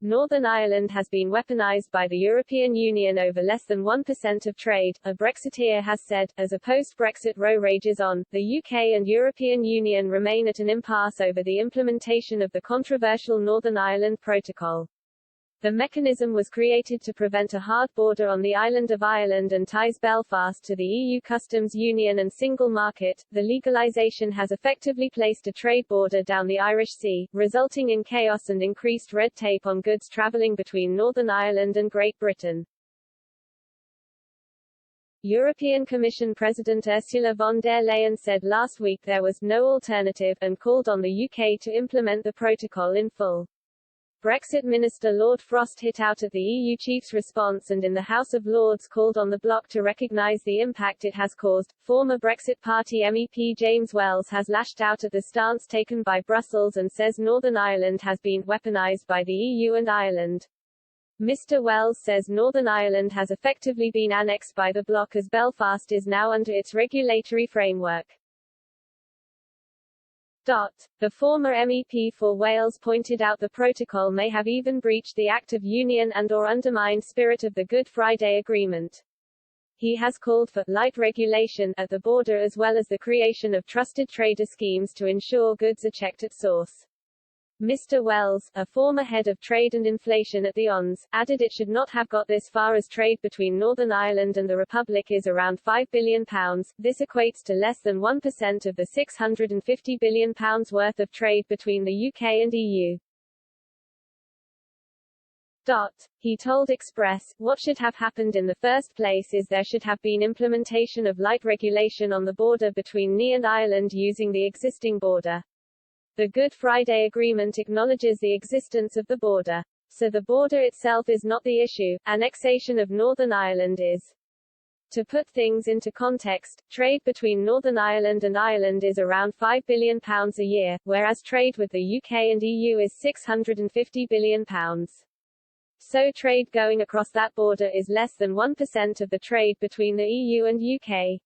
Northern Ireland has been weaponized by the European Union over less than 1% of trade, a Brexiteer has said. As a post-Brexit row rages on, the UK and European Union remain at an impasse over the implementation of the controversial Northern Ireland Protocol. The mechanism was created to prevent a hard border on the island of Ireland and ties Belfast to the EU customs union and single market. The legalisation has effectively placed a trade border down the Irish Sea, resulting in chaos and increased red tape on goods travelling between Northern Ireland and Great Britain. European Commission President Ursula von der Leyen said last week there was no alternative, and called on the UK to implement the protocol in full. Brexit Minister Lord Frost hit out at the EU chief's response and in the House of Lords called on the bloc to recognise the impact it has caused. Former Brexit Party MEP James Wells has lashed out at the stance taken by Brussels and says Northern Ireland has been weaponised by the EU and Ireland. Mr. Wells says Northern Ireland has effectively been annexed by the bloc as Belfast is now under its regulatory framework. The former MEP for Wales pointed out the protocol may have even breached the Act of Union and/or undermined spirit of the Good Friday Agreement. He has called for light regulation at the border as well as the creation of trusted trader schemes to ensure goods are checked at source. Mr. Wells, a former head of trade and inflation at the ONS, added it should not have got this far as trade between Northern Ireland and the Republic is around £5 billion. This equates to less than 1% of the £650 billion worth of trade between the UK and EU. He told Express, what should have happened in the first place is there should have been implementation of light regulation on the border between NI and Ireland using the existing border. The Good Friday Agreement acknowledges the existence of the border. So the border itself is not the issue, annexation of Northern Ireland is. To put things into context, trade between Northern Ireland and Ireland is around £5 billion a year, whereas trade with the UK and EU is £650 billion. So trade going across that border is less than 1% of the trade between the EU and UK.